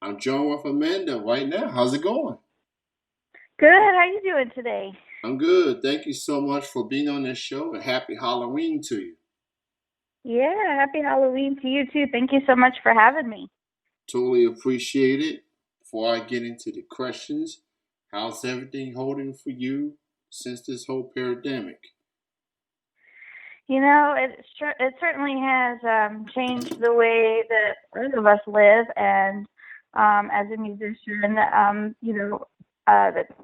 I'm joined with Amanda right now. How's it going? Good. How you doing today? I'm good. Thank you so much for being on this show and happy Halloween to you. Yeah, happy Halloween to you too. Thank you so much for having me. Totally appreciate it. Before I get into the questions, how's everything holding for you since this whole pandemic? It certainly has changed the way that both of us live, and as a musician, that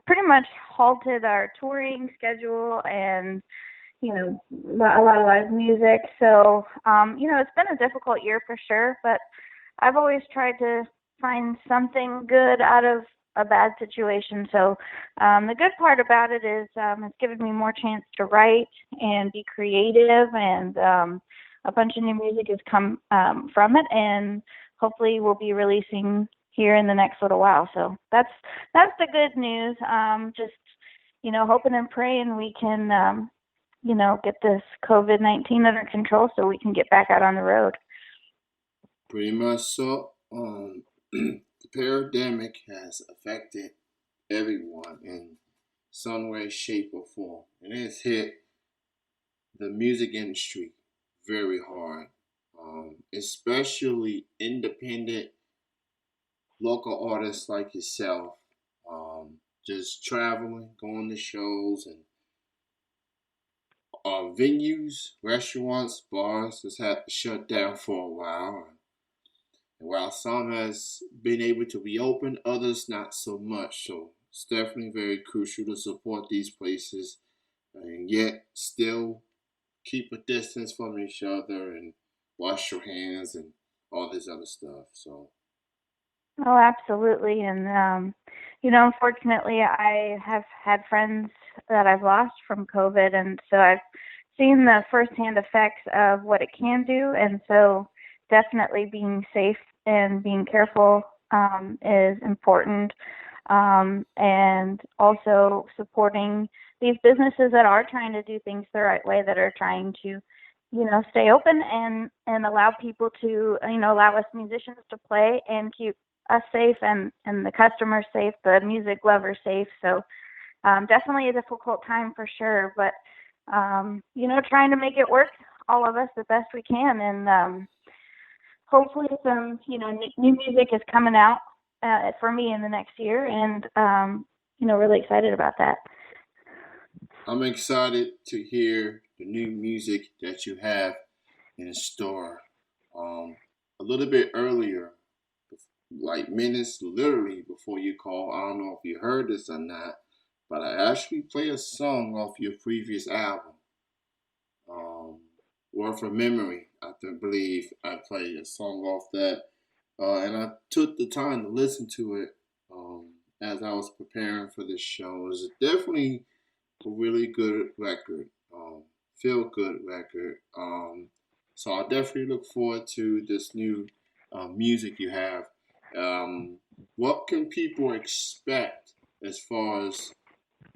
pretty much halted our touring schedule and a lot of live music. So it's been a difficult year for sure, but I've always tried to find something good out of a bad situation. So the good part about it is it's given me more chance to write and be creative, and a bunch of new music has come from it, and hopefully we'll be releasing here in the next little while. So that's the good news. Just hoping and praying we can get this COVID-19 under control so we can get back out on the road. Pretty much so. The pandemic has affected everyone in some way, shape, or form, and it's hit the music industry very hard, especially independent local artists like yourself, just traveling, going to shows, and venues, restaurants, bars has had to shut down for a while. And while some has been able to reopen, others not so much. So it's definitely very crucial to support these places and yet still keep a distance from each other and wash your hands and all this other stuff. So Oh, absolutely. And, unfortunately, I have had friends that I've lost from COVID. And so I've seen the firsthand effects of what it can do. And so definitely being safe and being careful is important. And also supporting these businesses that are trying to do things the right way, that are trying to stay open and allow people to allow us musicians to play and keep us safe, and the customers safe, the music lovers safe. So definitely a difficult time for sure, but trying to make it work, all of us, the best we can. And hopefully some new music is coming out for me in the next year, and really excited about that. I'm excited to hear the new music that you have in store. Um, a little bit earlier, like minutes literally before you call, I don't know if you heard this or not, but I actually play a song off your previous album, um, Word from Memory. Believe I played a song off that, and I took the time to listen to it as I was preparing for this show. It was definitely a really good record, feel good record. So I definitely look forward to this new music you have. Um, what can people expect as far as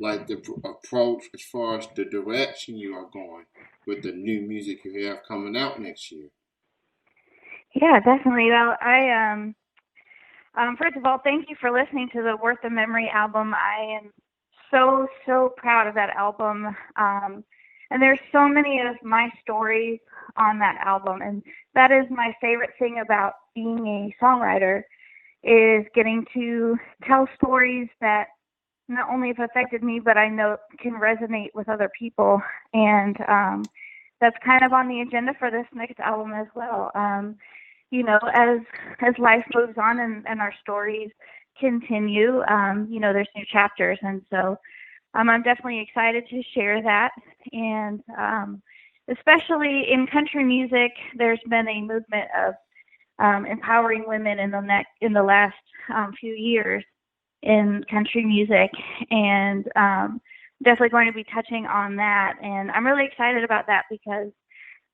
like the approach, as far as the direction you are going with the new music you have coming out next year? Yeah, definitely. Well, first of all, thank you for listening to the Worth of Memory album. I am so proud of that album. And there's so many of my stories on that album. And that is my favorite thing about being a songwriter, is getting to tell stories that not only have affected me, but I know can resonate with other people. And that's kind of on the agenda for this next album as well. As life moves on, and our stories continue, there's new chapters, and so I'm definitely excited to share that. And especially in country music, there's been a movement of empowering women in the last few years in country music, and definitely going to be touching on that. And I'm really excited about that because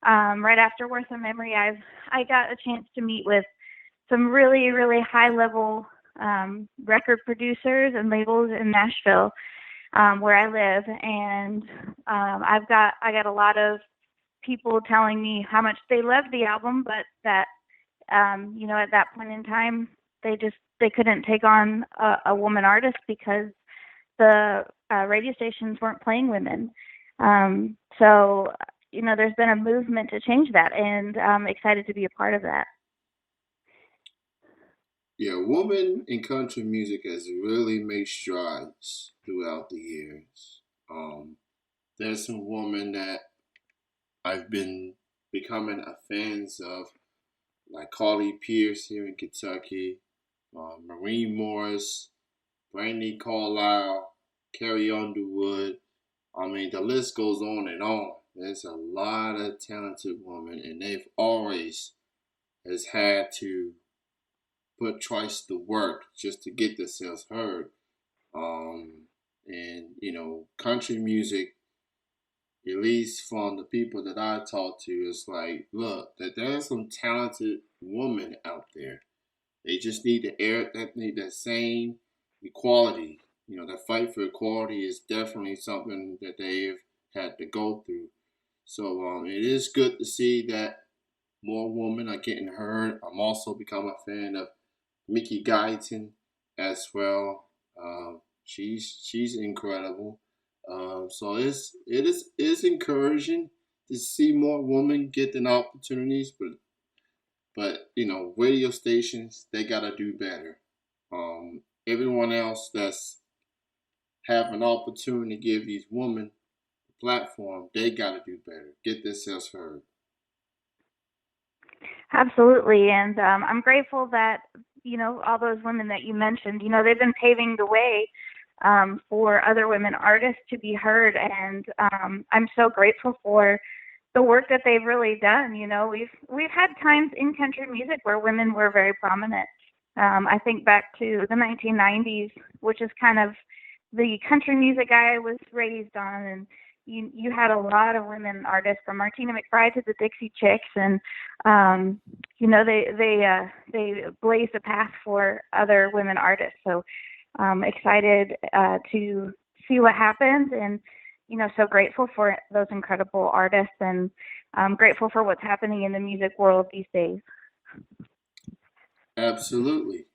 right after Worth of Memory, I got a chance to meet with some really high level record producers and labels in Nashville, where I live, and I got a lot of people telling me how much they loved the album, but that at that point in time, they couldn't take on a woman artist because the radio stations weren't playing women. So there's been a movement to change that, and I'm excited to be a part of that. Yeah, woman in country music has really made strides throughout the years. There's some women that I've been becoming a fans of, like Carly Pierce here in Kentucky, Maureen Morris, Brandy Carlisle, Carrie Underwood. I mean, the list goes on and on. There's a lot of talented women, and they've always has had to put twice the work just to get themselves heard. And country music, at least from the people that I talk to, is like, look, that there's some talented women out there. They just need to air that need that same equality. That fight for equality is definitely something that they've had to go through. So it is good to see that more women are getting heard. I'm also become a fan of Mickey Guyton as well. She's incredible. So it is encouraging to see more women getting opportunities, but radio stations, they gotta do better. Everyone else that's have an opportunity to give these women a platform, they gotta do better. Get themselves heard. Absolutely, and I'm grateful that all those women that you mentioned, they've been paving the way for other women artists to be heard, and I'm so grateful for the work that they've really done. We've had times in country music where women were very prominent. I think back to the 1990s, which is kind of the country music I was raised on, and you had a lot of women artists from Martina McBride to the Dixie Chicks, and they blazed a path for other women artists. So excited to see what happens, and so grateful for those incredible artists, and grateful for what's happening in the music world these days. Absolutely.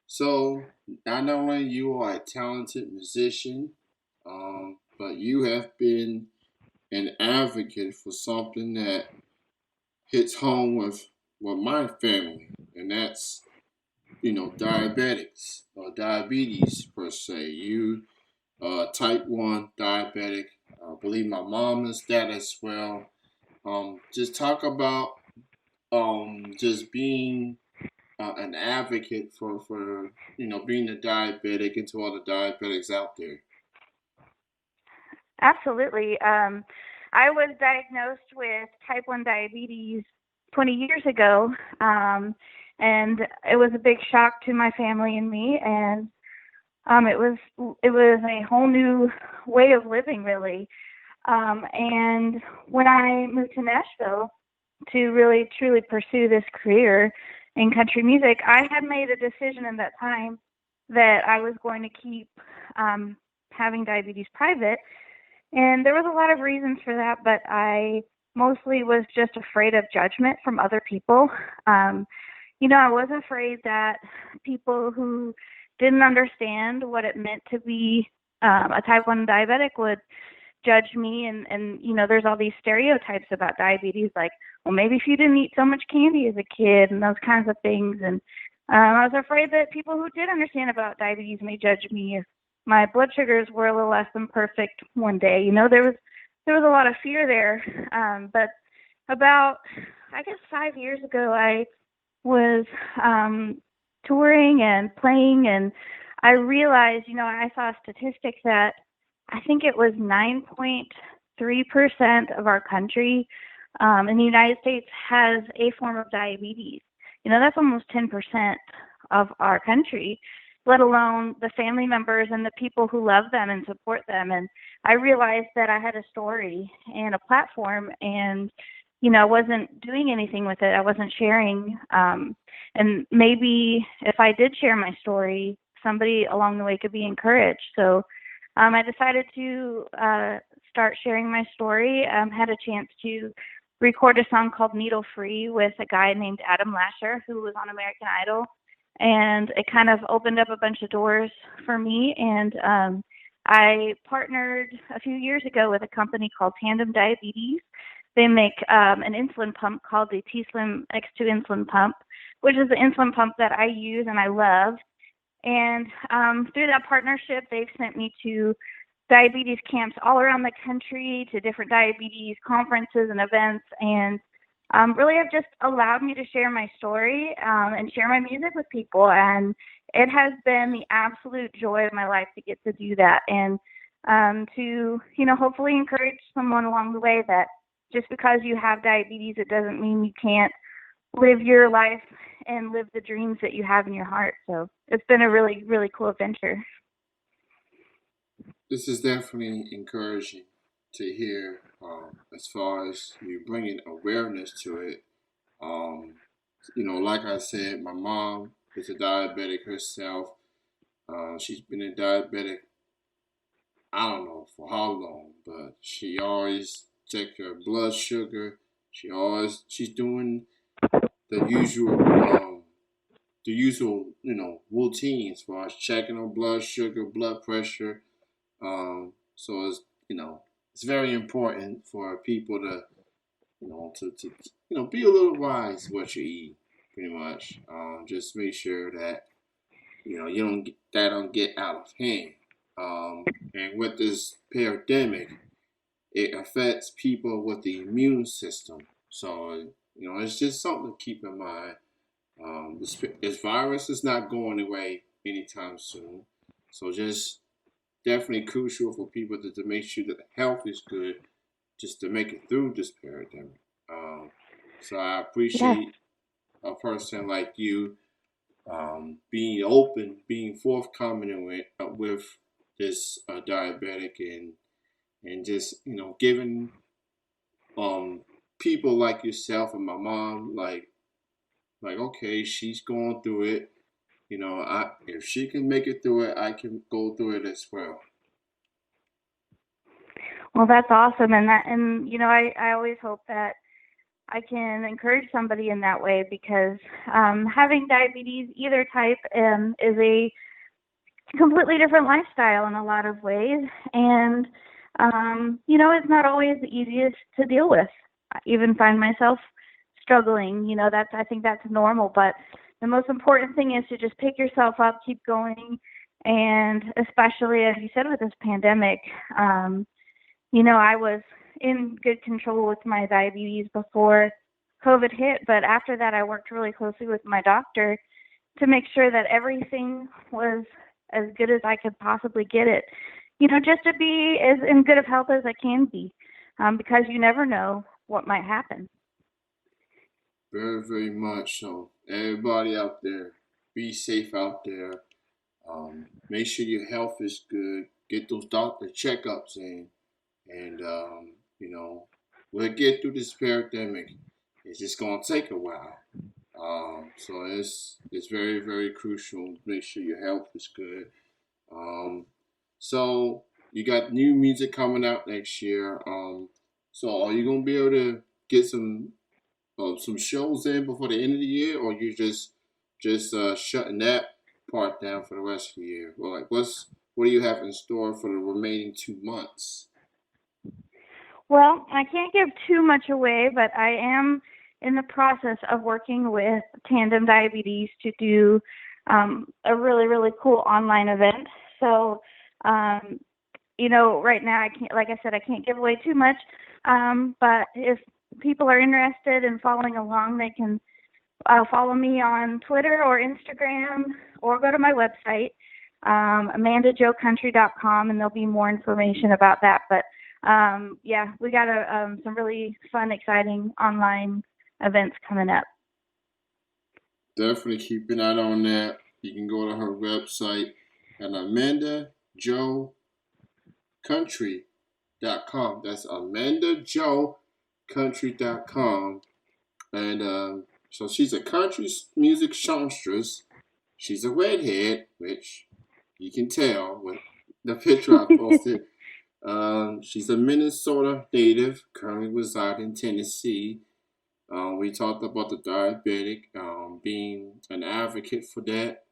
So not only you are a talented musician, but you have been an advocate for something that hits home with my family, and that's diabetics or diabetes per se. You type 1 diabetic. I believe my mom is that as well. Just talk about just being an advocate for being a diabetic and to all the diabetics out there. Absolutely. I was diagnosed with type 1 diabetes 20 years ago, and it was a big shock to my family and me, and it was a whole new way of living, really. And when I moved to Nashville to really truly pursue this career in country music, I had made a decision in that time that I was going to keep having diabetes private. And there was a lot of reasons for that, but I mostly was just afraid of judgment from other people. I was afraid that people who didn't understand what it meant to be a type 1 diabetic would judge me. And there's all these stereotypes about diabetes, like, well, maybe if you didn't eat so much candy as a kid and those kinds of things. And I was afraid that people who did understand about diabetes may judge me if my blood sugars were a little less than perfect one day. There was a lot of fear there. But about, I guess, 5 years ago, I was touring and playing, and I realized, I saw a statistic that I think it was 9.3% of our country in the United States has a form of diabetes. That's almost 10% of our country, let alone the family members and the people who love them and support them. And I realized that I had a story and a platform, and I wasn't doing anything with it. I wasn't sharing. And maybe if I did share my story, somebody along the way could be encouraged. So I decided to start sharing my story. Had a chance to record a song called Needle Free with a guy named Adam Lasher, who was on American Idol. and it kind of opened up a bunch of doors for me. And I partnered a few years ago with a company called Tandem Diabetes. They make an insulin pump called the T-Slim X2 insulin pump, which is the insulin pump that I use and I love. And through that partnership, they've sent me to diabetes camps all around the country, to different diabetes conferences and events, and really have just allowed me to share my story and share my music with people. And it has been the absolute joy of my life to get to do that, and to, hopefully encourage someone along the way that just because you have diabetes, it doesn't mean you can't live your life and live the dreams that you have in your heart. So it's been a really, really cool adventure. This is definitely encouraging to hear. As far as you bringing awareness to it, um, like I said, my mom is a diabetic herself. She's been a diabetic, I don't know for how long, but she always check her blood sugar. She's doing the usual routine as far as checking her blood sugar, blood pressure. So it's very important for people to be a little wise what you eat, pretty much. Just make sure that you don't get out of hand. And with this pandemic, it affects people with the immune system. So it's just something to keep in mind. This virus is not going away anytime soon. So just definitely crucial for people to make sure that the health is good just to make it through this pandemic. Um, so I Yes. appreciate a person like you being open, being forthcoming with this diabetic, and just giving um, people like yourself and my mom like okay, she's going through it. I if she can make it through it, I can go through it as well. Well, that's awesome. And I always hope that I can encourage somebody in that way, because having diabetes, either type, is a completely different lifestyle in a lot of ways. And, it's not always the easiest to deal with. I even find myself struggling. I think that's normal. But the most important thing is to just pick yourself up, keep going. And especially, as you said, with this pandemic, I was in good control with my diabetes before COVID hit, but after that, I worked really closely with my doctor to make sure that everything was as good as I could possibly get it. Just to be as in good of health as I can be, because you never know what might happen. Very, very much so. Everybody out there, be safe out there. Make sure your health is good. Get those doctor checkups in, and we'll get through this pandemic. It's just gonna take a while. So it's very, very crucial. Make sure your health is good. Um, so you got new music coming out next year. So are you gonna be able to get some shows in before the end of the year, or you just shutting that part down for the rest of the year? Well, like what do you have in store for the remaining 2 months? Well, I can't give too much away, but I am in the process of working with Tandem Diabetes to do a really, really cool online event. So, right now I can't, like I said, I can't give away too much. But if people are interested in following along, they can follow me on Twitter or Instagram, or go to my website, amandajoecountry.com, and there'll be more information about that. But yeah, we got some really fun, exciting online events coming up. Definitely keep an eye on that. You can go to her website at amandajoecountry.com. That's amandajoecountry.com. And so she's a country music songstress. She's a redhead, which you can tell with the picture I posted. She's a Minnesota native, currently resides in Tennessee. We talked about the diabetic, being an advocate for that.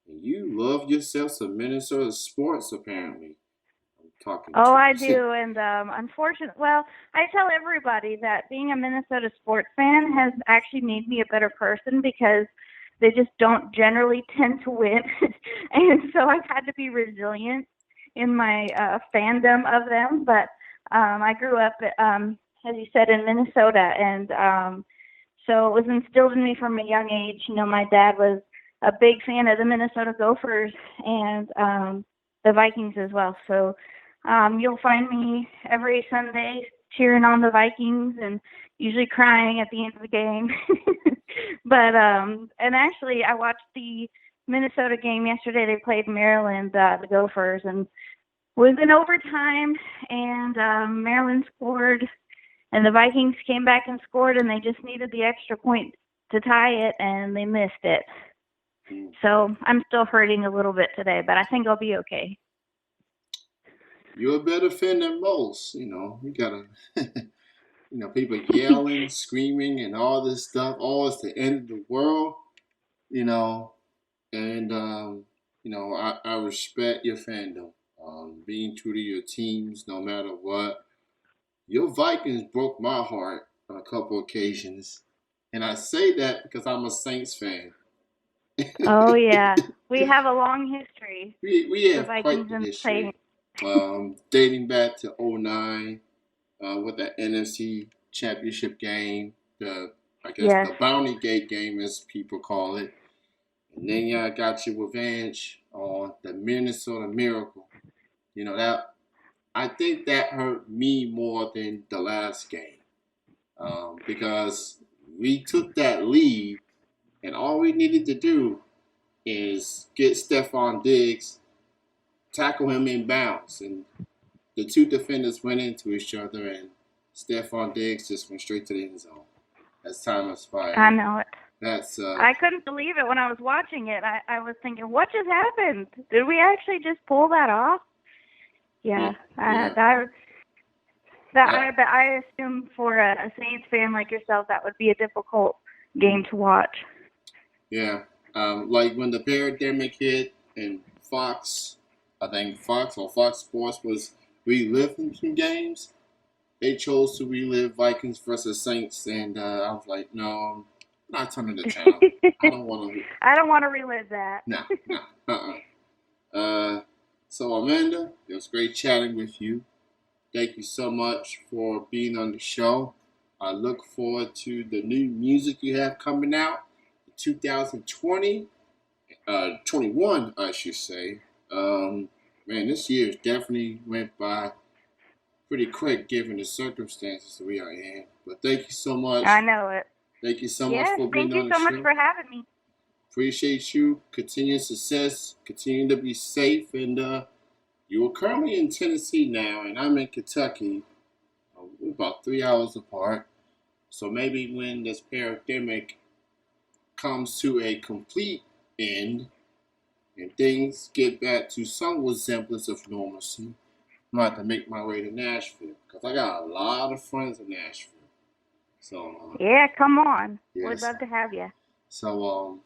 And you love yourself some Minnesota sports, apparently. I'm talking Oh, to I you. do, and unfortunately, well, I tell everybody that being a Minnesota sports fan has actually made me a better person because they just don't generally tend to win, and so I've had to be resilient in my fandom of them. But I grew up, as you said, in Minnesota, and so it was instilled in me from a young age. You know, my dad was a big fan of the Minnesota Gophers and the Vikings as well. So you'll find me every Sunday cheering on the Vikings and usually crying at the end of the game. But and actually I watched the Minnesota game yesterday. They played Maryland, the Gophers, and was in overtime, and Maryland scored, and the Vikings came back and scored, and they just needed the extra point to tie it, and they missed it. So I'm still hurting a little bit today, but I think I'll be okay. You're a better fan than most. You gotta, people yelling, screaming, and all this stuff. Oh, it's the end of the world. You know, and I respect your fandom. Being true to your teams, no matter what. Your Vikings broke my heart on a couple occasions, and I say that because I'm a Saints fan. Oh yeah, we have a long history, we the have quite Vikings the and the Saints. history, dating back to '09 with the NFC Championship game, the I guess Yes. the Bounty Gate game, as people call it. And then y'all got your revenge on the Minnesota Miracle. That I think that hurt me more than the last game because we took that lead, and all we needed to do is get Stephon Diggs, tackle him in bounds, and the two defenders went into each other, and Stephon Diggs just went straight to the end zone as time expired. I And know it. that's I couldn't believe it when I was watching it. I was thinking, what just happened? Did we actually just pull that off? Yeah. yeah, I assume for a Saints fan like yourself, that would be a difficult game to watch. yeah. Like when the pandemic hit and I think Fox or Fox Sports was reliving some games. They chose to relive Vikings versus Saints, and I was like, no, I'm not turning the channel. I don't want to. I don't want to relive that. No, no, so Amanda, it was great chatting with you. Thank you so much for being on the show. I look forward to the new music you have coming out, 2020, 21, I should say. Man, this year definitely went by pretty quick given the circumstances that we are in. But thank you so I much. know it. Thank you so much Yes, for being thank you on the so much show. for having me. Appreciate you. Continued success. Continue to be safe. And you are currently in Tennessee now, and I'm in Kentucky. We're about 3 hours apart. So maybe when this pandemic comes to a complete end and things get back to some resemblance of normalcy, I'm going to have to make my way to Nashville because I got a lot of friends in Nashville. So, Yeah, come on. We'd yes. love to have you. So,